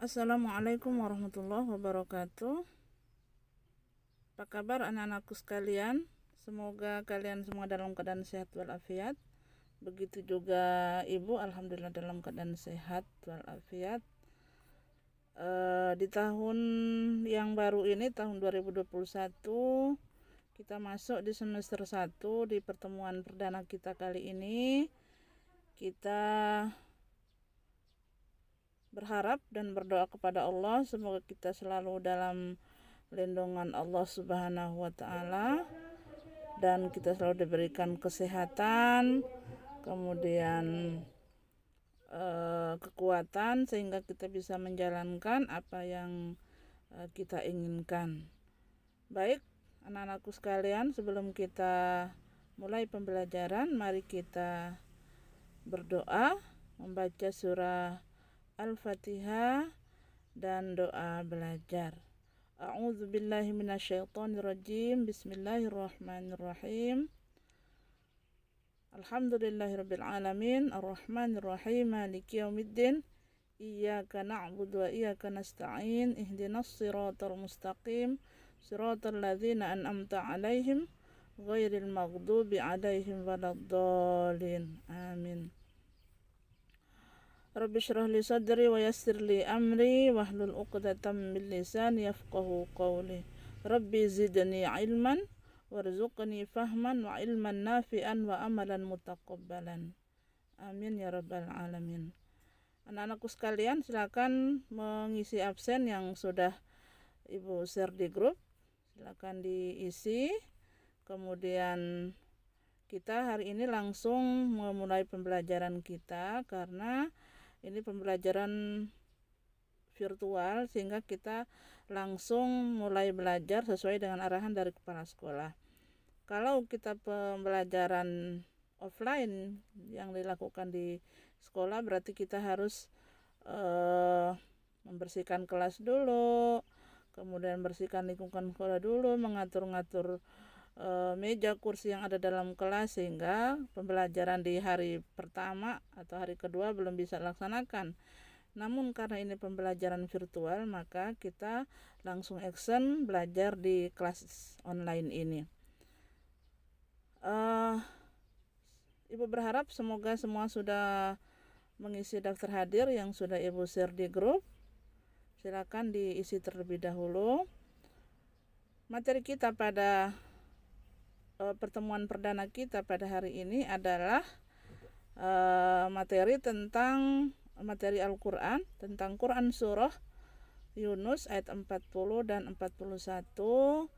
Assalamualaikum warahmatullahi wabarakatuh. Apa kabar anak-anakku sekalian? Semoga kalian semua dalam keadaan sehat walafiat. Begitu juga ibu, alhamdulillah dalam keadaan sehat walafiat. Di tahun yang baru ini, tahun 2021, kita masuk di semester 1. Di pertemuan perdana kita kali ini, kita berharap dan berdoa kepada Allah semoga kita selalu dalam lindungan Allah Subhanahu wa taala dan kita selalu diberikan kesehatan, kemudian kekuatan sehingga kita bisa menjalankan apa yang kita inginkan. Baik, anak-anakku sekalian, sebelum kita mulai pembelajaran, mari kita berdoa, membaca surah Al-Fatihah dan doa belajar. A'udzu billahi minasyaitonir rajim. Bismillahirrahmanirrahim. Alhamdulillahirabbil alamin, arrahmanir rahim, maliki yaumiddin. Iyyaka na'budu wa iyyaka nasta'in. Ihdinas siratal mustaqim, siratal ladzina an'amta 'alaihim ghairil maghdubi 'alaihim waladdallin. Amin. Rabbi shrah li sadri wa yassir li amri wahlul 'uqdatam min lisani yafqahu qawli. Rabbi zidni ilman warzuqni fahman wa ilman nafi'an wa amalan mutaqabbalan. Amin ya rabbal alamin. Anak-anakku sekalian, silakan mengisi absen yang sudah Ibu share di grup. Silakan diisi. Kemudian kita hari ini langsung memulai pembelajaran kita karena ini pembelajaran virtual sehingga kita langsung mulai belajar sesuai dengan arahan dari kepala sekolah. Kalau kita pembelajaran offline yang dilakukan di sekolah berarti kita harus membersihkan kelas dulu, kemudian bersihkan lingkungan sekolah dulu, mengatur-ngatur meja kursi yang ada dalam kelas sehingga pembelajaran di hari pertama atau hari kedua belum bisa dilaksanakan. Namun karena ini pembelajaran virtual, maka kita langsung action belajar di kelas online ini. Ibu berharap semoga semua sudah mengisi daftar hadir yang sudah Ibu share di grup. Silakan diisi terlebih dahulu. Materi kita pada pertemuan perdana kita pada hari ini adalah materi tentang materi Al-Quran, tentang Quran surah Yunus ayat 40 dan 41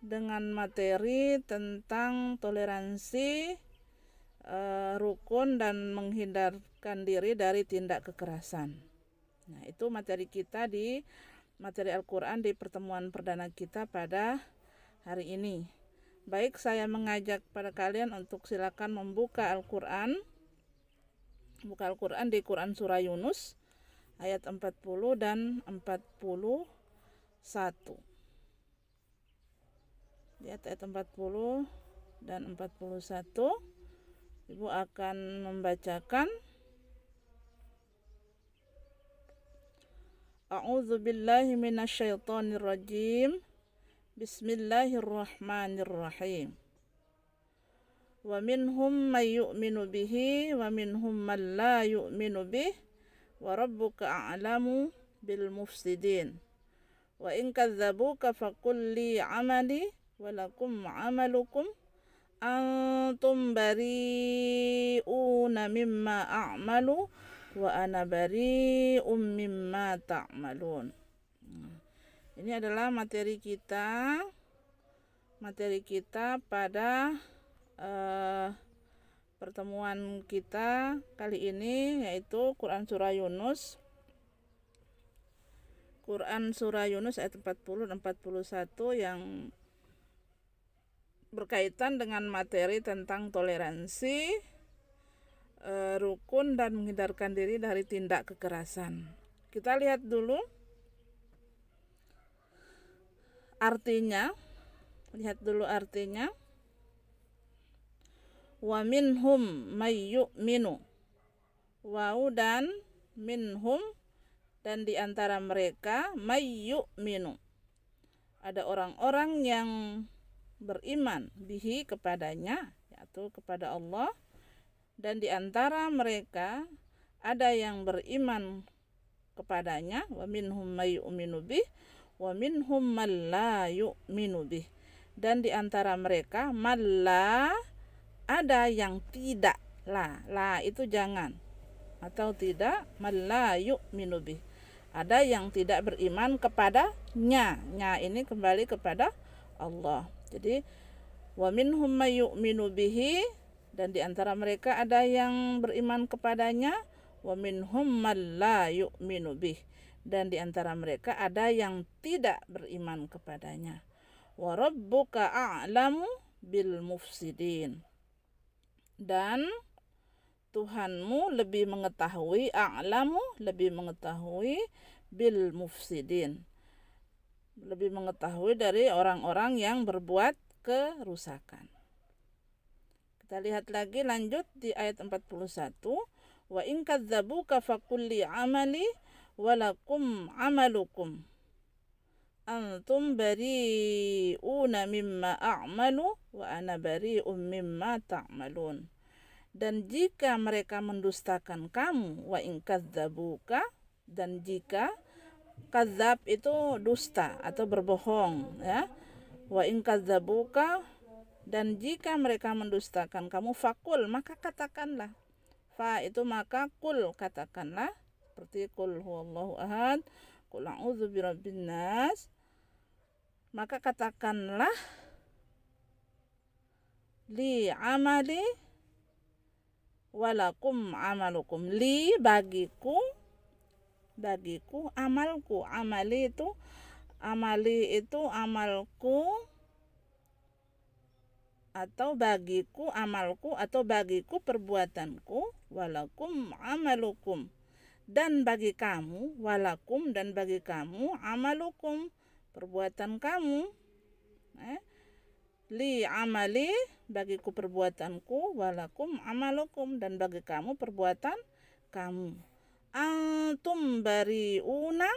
dengan materi tentang toleransi, rukun dan menghindarkan diri dari tindak kekerasan. Nah, itu materi kita di materi Al-Quran di pertemuan perdana kita pada hari ini. Baik, saya mengajak pada kalian untuk silakan membuka Al-Quran. Buka Al-Quran di Quran surah Yunus ayat 40 dan 41. Lihat ayat 40 dan 41. Ibu akan membacakan. A'udzu billahi minasyaitonir rajim. Bismillahirrahmanirrahim. Wa minhum may yu'minu bihi wa minhum man la yu'minu bih wa rabbuka a'lamu bil mufsidin. Wa in kadzabuka faqul li 'amali wa lakum 'amalukum antum bari'una mimma a'malu wa ana bari'um mimma ta'malun. Ini adalah materi kita pada pertemuan kita kali ini, yaitu Quran surah Yunus. Quran surah Yunus ayat 40 dan 41 yang berkaitan dengan materi tentang toleransi, rukun dan menghindarkan diri dari tindak kekerasan. Kita lihat dulu artinya. Wa minhum may yu'minu. Wau dan minhum Dan di antara mereka mayyu'minu, ada orang-orang yang beriman bihi kepadanya, yaitu kepada Allah. Dan di antara mereka ada yang beriman kepadanya, wa minhum mayyu'minu bih wa minhum man la yu'minu bih. Dan di antara mereka malla, ada yang tidak, la itu jangan atau tidak, malla yu'minu bih, ada yang tidak beriman kepadanya. Nya ini kembali kepada Allah. Jadi wa minhum mayyu'minu bihi, dan di antara mereka ada yang beriman kepadanya, wa minhum man la yu'minu bih, dan di antara mereka ada yang tidak beriman kepadanya. Wa rabbuka a'lamu bil mufsidin, dan Tuhanmu lebih mengetahui, a'lamu lebih mengetahui, bil mufsidin lebih mengetahui dari orang-orang yang berbuat kerusakan. Kita lihat lagi lanjut di ayat 41. Wa in kadzabuka faqul li amali walakum amalukum antum bari'una mimma a'malu wa ana bari'un mimma ta'malun. Dan jika mereka mendustakan kamu, wa in kadzabuka, dan jika kadzab itu dusta atau berbohong, ya. Wa in kadzabuka, dan jika mereka mendustakan kamu, fakul, maka katakanlah. Fa itu maka, kul katakanlah, seperti kul huwallahu ahad, kul a'udzu birabbin nas, maka katakanlah li amali walakum amalukum, li bagiku amalku, amali itu amalku, atau bagiku amalku, atau bagiku perbuatanku, walakum amalukum, dan bagi kamu, walakum, dan bagi kamu, amalukum, perbuatan kamu. Li amali, bagiku perbuatanku, walakum amalukum, dan bagi kamu perbuatan kamu. Antum bari'una,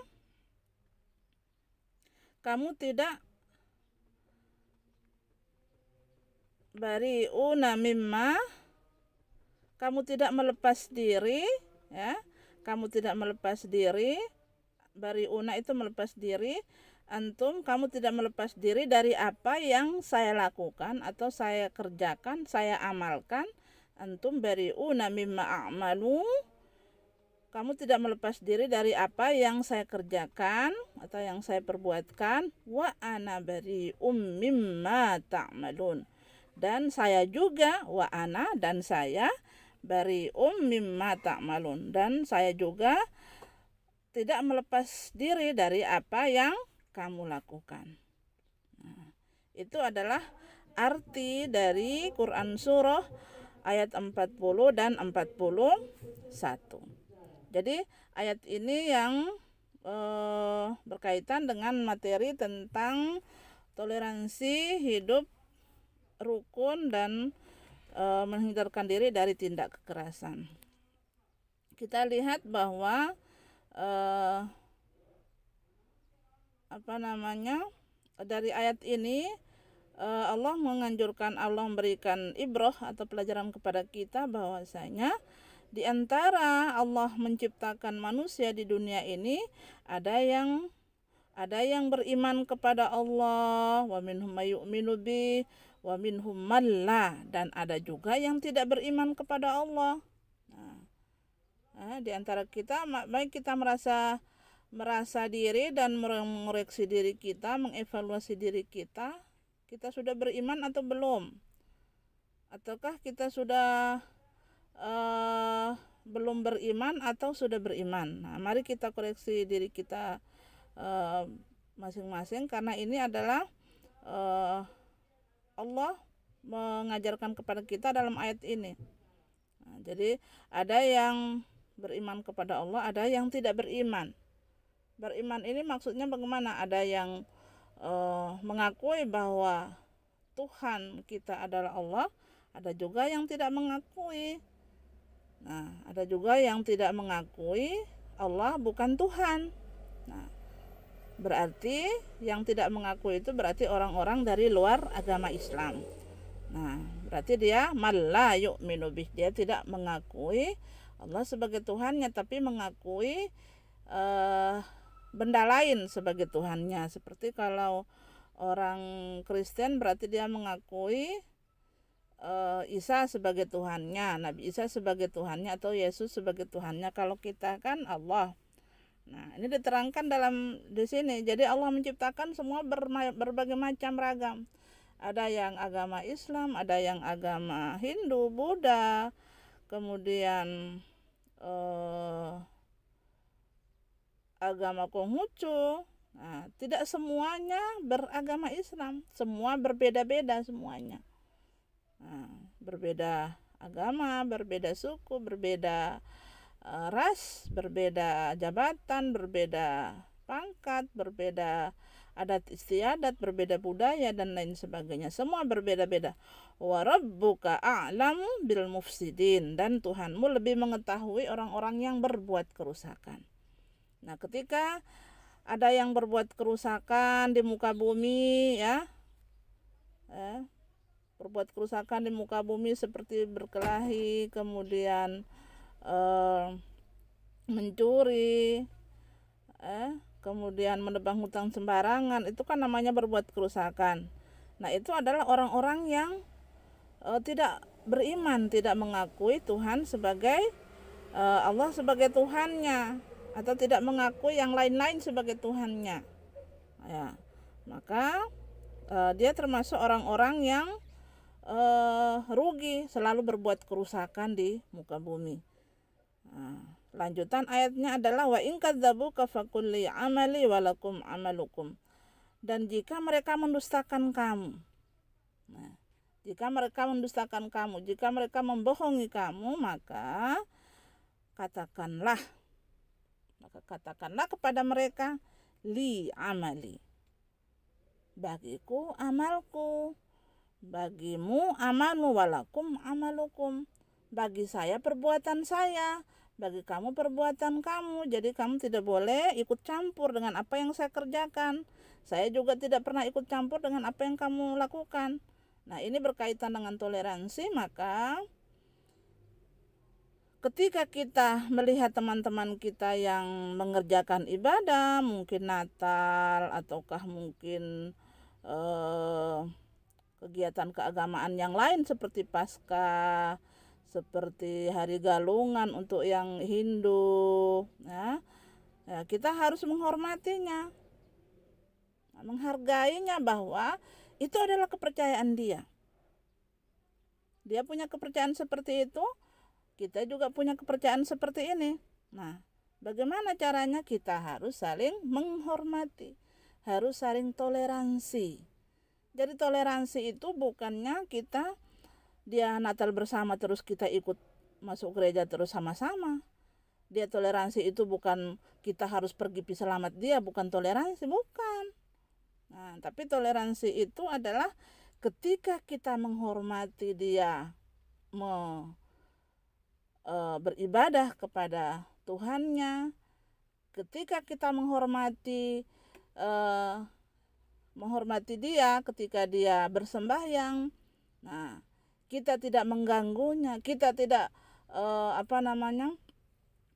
kamu tidak, bari'una mimma, kamu tidak melepas diri, ya. Kamu tidak melepas diri, bari'una itu melepas diri, antum, kamu tidak melepas diri dari apa yang saya lakukan atau saya kerjakan, saya amalkan. Antum bari'una mimma a'malu, kamu tidak melepas diri dari apa yang saya kerjakan atau yang saya perbuatkan. Wa ana bari'um mimma ta'malun, dan saya juga, wa ana, dan saya, bari'um mimma ta'malun, dan saya juga tidak melepas diri dari apa yang kamu lakukan. Nah, itu adalah arti dari Quran surah ayat 40 dan 41. Jadi ayat ini yang berkaitan dengan materi tentang toleransi hidup rukun dan menghindarkan diri dari tindak kekerasan. Kita lihat bahwa dari ayat ini Allah menganjurkan, Allah memberikan ibrah atau pelajaran kepada kita bahwasanya di antara Allah menciptakan manusia di dunia ini ada yang beriman kepada Allah, wa minhum mayyu'minu bi wa minhum man la, dan ada juga yang tidak beriman kepada Allah. Di antara kita, baik kita merasa diri dan mengoreksi diri kita, mengevaluasi diri kita sudah beriman atau belum, ataukah kita sudah belum beriman atau sudah beriman. Nah, mari kita koreksi diri kita masing-masing, karena ini adalah Allah mengajarkan kepada kita dalam ayat ini. Nah, jadi ada yang beriman kepada Allah, ada yang tidak beriman. Beriman ini maksudnya bagaimana? Ada yang mengakui bahwa Tuhan kita adalah Allah, ada juga yang tidak mengakui. Nah, ada juga yang tidak mengakui Allah bukan Tuhan. Nah, berarti yang tidak mengaku itu berarti orang-orang dari luar agama Islam. Nah, berarti dia malla yu'minu bih, dia tidak mengakui Allah sebagai Tuhannya, tapi mengakui benda lain sebagai Tuhannya. Seperti kalau orang Kristen berarti dia mengakui Isa sebagai Tuhannya, Nabi Isa sebagai Tuhannya, atau Yesus sebagai Tuhannya. Kalau kita kan Allah. Nah, ini diterangkan di sini. Jadi Allah menciptakan semua berbagai macam ragam. Ada yang agama Islam, ada yang agama Hindu, Buddha, kemudian agama Konghucu. Nah, tidak semuanya beragama Islam, semua berbeda-beda semuanya. Nah, berbeda agama, berbeda suku, berbeda ras, berbeda jabatan, berbeda pangkat, berbeda adat istiadat, berbeda budaya dan lain sebagainya. Semua berbeda-beda. Wa rabbuka a'lamu bil mufsidin, dan Tuhanmu lebih mengetahui orang-orang yang berbuat kerusakan. Nah, ketika ada yang berbuat kerusakan di muka bumi, berbuat kerusakan di muka bumi seperti berkelahi, kemudian mencuri, kemudian menebang hutan sembarangan, itu kan namanya berbuat kerusakan. Nah, itu adalah orang-orang yang tidak beriman, tidak mengakui Tuhan sebagai Allah sebagai Tuhannya, atau tidak mengakui yang lain-lain sebagai Tuhannya. Ya, maka dia termasuk orang-orang yang rugi, selalu berbuat kerusakan di muka bumi. Nah, lanjutan ayatnya adalah wa in kadzabuka faqul li amali walakum amalukum. Dan jika mereka mendustakan kamu, jika mereka mendustakan kamu, jika mereka membohongi kamu, maka katakanlah kepada mereka, li amali, bagiku amalku, bagimu amalmu, walakum amalukum, bagi saya perbuatan saya, bagi kamu perbuatan kamu. Jadi kamu tidak boleh ikut campur dengan apa yang saya kerjakan. Saya juga tidak pernah ikut campur dengan apa yang kamu lakukan. Nah, ini berkaitan dengan toleransi. Maka ketika kita melihat teman-teman kita yang mengerjakan ibadah, mungkin Natal ataukah mungkin kegiatan keagamaan yang lain seperti Paskah, seperti Hari Galungan untuk yang Hindu, kita harus menghormatinya, menghargainya, bahwa itu adalah kepercayaan dia. Dia punya kepercayaan seperti itu, kita juga punya kepercayaan seperti ini. Nah, bagaimana caranya? Kita harus saling menghormati, harus saling toleransi. Jadi toleransi itu bukannya dia Natal bersama terus kita ikut masuk gereja terus sama-sama. Dia toleransi itu bukan kita harus pergi selamat dia, bukan toleransi, bukan. Nah, tapi toleransi itu adalah ketika kita menghormati dia beribadah kepada Tuhannya, ketika kita menghormati dia ketika dia bersembahyang, nah, kita tidak mengganggunya, kita tidak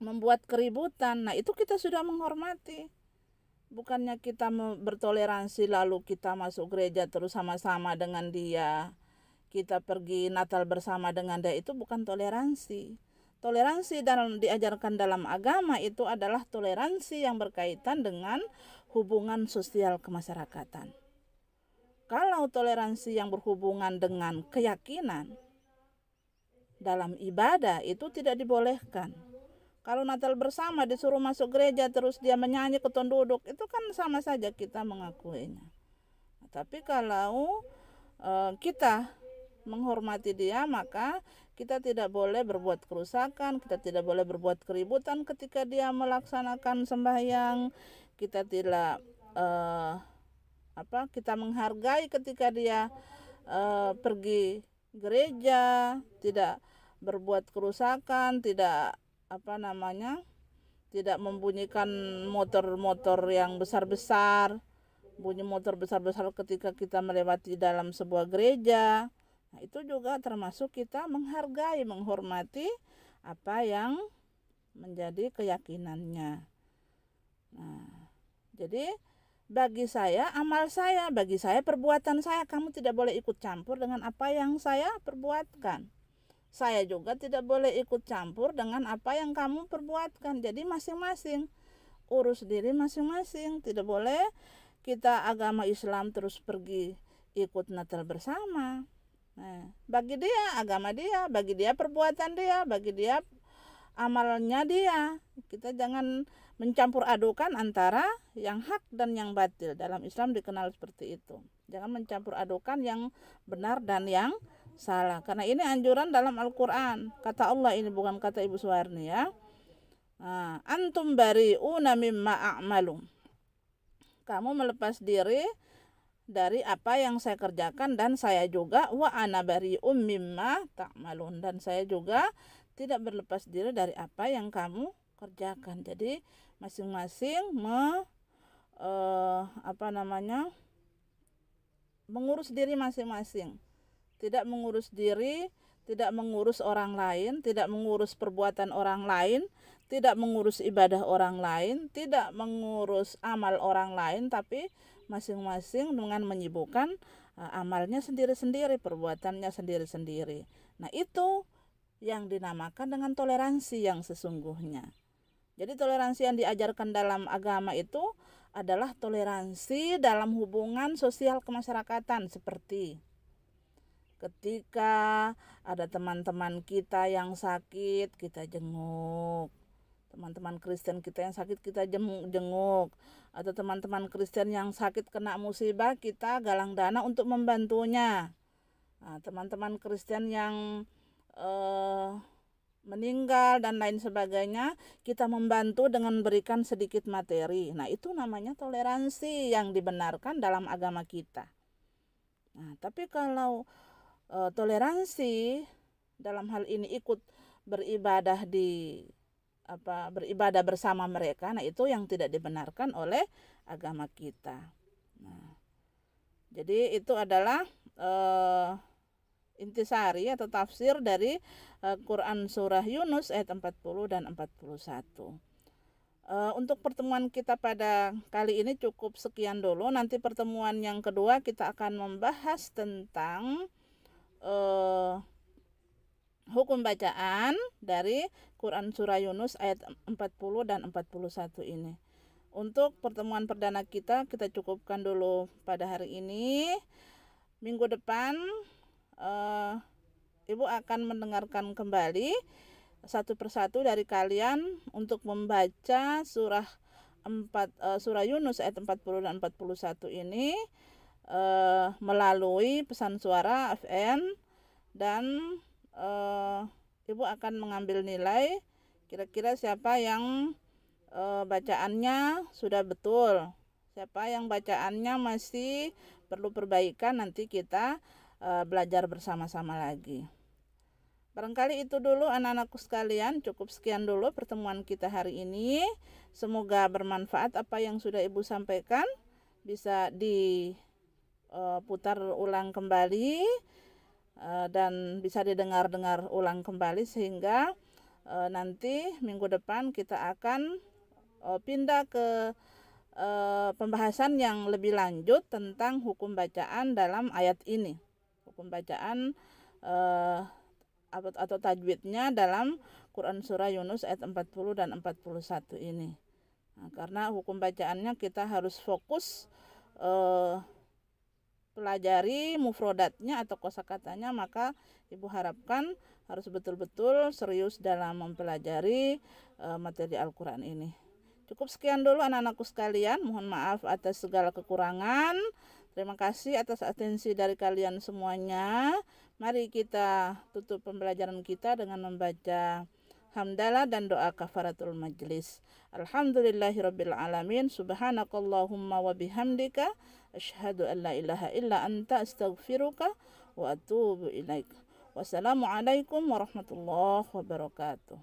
membuat keributan. Nah, itu kita sudah menghormati. Bukannya kita bertoleransi lalu kita masuk gereja terus sama-sama dengan dia, kita pergi Natal bersama dengan dia, itu bukan toleransi. Toleransi diajarkan dalam agama itu adalah toleransi yang berkaitan dengan hubungan sosial kemasyarakatan. Kalau toleransi yang berhubungan dengan keyakinan dalam ibadah itu tidak dibolehkan. Kalau Natal bersama disuruh masuk gereja terus dia menyanyi keton duduk, itu kan sama saja kita mengakuinya. Tapi kalau kita menghormati dia, maka kita tidak boleh berbuat kerusakan, kita tidak boleh berbuat keributan ketika dia melaksanakan sembahyang. Kita tidak kita menghargai ketika dia pergi gereja, tidak berbuat kerusakan, tidak tidak membunyikan motor-motor yang besar-besar, bunyi motor besar-besar ketika kita melewati dalam sebuah gereja. Nah, itu juga termasuk kita menghargai, menghormati apa yang menjadi keyakinannya. Nah, jadi bagi saya, amal saya, bagi saya, perbuatan saya, kamu tidak boleh ikut campur dengan apa yang saya perbuatkan. Saya juga tidak boleh ikut campur dengan apa yang kamu perbuatkan. Jadi masing-masing urus diri masing-masing. Tidak boleh kita agama Islam terus pergi ikut Natal bersama. Nah, bagi dia agama dia, bagi dia perbuatan dia, bagi dia amalnya dia. Kita jangan mencampur adukan antara yang hak dan yang batil. Dalam Islam dikenal seperti itu. Jangan mencampur adukan yang benar dan yang salah. Karena ini anjuran dalam Al-Quran. Kata Allah, ini bukan kata Ibu Suwarni ya. Antum bari'una mimma a'malu. Kamu melepas diri dari apa yang saya kerjakan, dan saya juga wa ana bari'um mimma ta'malun, dan saya juga tidak berlepas diri dari apa yang kamu kerjakan. Jadi masing-masing mengurus diri masing-masing. Tidak mengurus diri, tidak mengurus orang lain, tidak mengurus perbuatan orang lain, tidak mengurus ibadah orang lain, tidak mengurus amal orang lain, tapi masing-masing dengan menyibukkan amalnya sendiri-sendiri, perbuatannya sendiri-sendiri. Nah, itu yang dinamakan dengan toleransi yang sesungguhnya. Jadi toleransi yang diajarkan dalam agama itu adalah toleransi dalam hubungan sosial kemasyarakatan, seperti ketika ada teman-teman kita yang sakit, kita jenguk. Teman-teman Kristen kita yang sakit, kita jenguk. Atau teman-teman Kristen yang sakit kena musibah, kita galang dana untuk membantunya. Nah, teman-teman Kristen yang meninggal dan lain sebagainya, kita membantu dengan memberikan sedikit materi. Nah, itu namanya toleransi yang dibenarkan dalam agama kita. Nah, tapi kalau toleransi dalam hal ini ikut beribadah beribadah bersama mereka, nah itu yang tidak dibenarkan oleh agama kita. Nah, jadi itu adalah intisari atau tafsir dari Quran surah Yunus ayat 40 dan 41. Untuk pertemuan kita pada kali ini cukup sekian dulu. Nanti pertemuan yang kedua kita akan membahas tentang hukum bacaan dari Quran surah Yunus ayat 40 dan 41 ini. Untuk pertemuan perdana kita cukupkan dulu pada hari ini. Minggu depan Ibu akan mendengarkan kembali satu persatu dari kalian untuk membaca surah Yunus ayat 40 dan 41 ini melalui pesan suara FM, dan Ibu akan mengambil nilai kira-kira siapa yang bacaannya sudah betul, siapa yang bacaannya masih perlu perbaikan. Nanti kita belajar bersama-sama lagi. Barangkali itu dulu anak-anakku sekalian, cukup sekian dulu pertemuan kita hari ini. Semoga bermanfaat apa yang sudah Ibu sampaikan, bisa diputar ulang kembali dan bisa didengar-dengar ulang kembali, sehingga nanti minggu depan kita akan pindah ke pembahasan yang lebih lanjut tentang hukum bacaan dalam ayat ini. Hukum bacaan atau tajwidnya dalam Quran surah Yunus ayat 40 dan 41 ini. Nah, karena hukum bacaannya kita harus fokus pelajari mufrodatnya atau kosakatanya, maka Ibu harapkan harus betul-betul serius dalam mempelajari materi Al-Quran ini. Cukup sekian dulu anak-anakku sekalian, mohon maaf atas segala kekurangan. Terima kasih atas atensi dari kalian semuanya. Mari kita tutup pembelajaran kita dengan membaca hamdalah dan doa kafaratul majlis. Alhamdulillahirabbil alamin. Subhanakallahumma wa bihamdika asyhadu an la ilaha illa anta astaghfiruka wa atubu ilaik. Wassalamualaikum warahmatullahi wabarakatuh.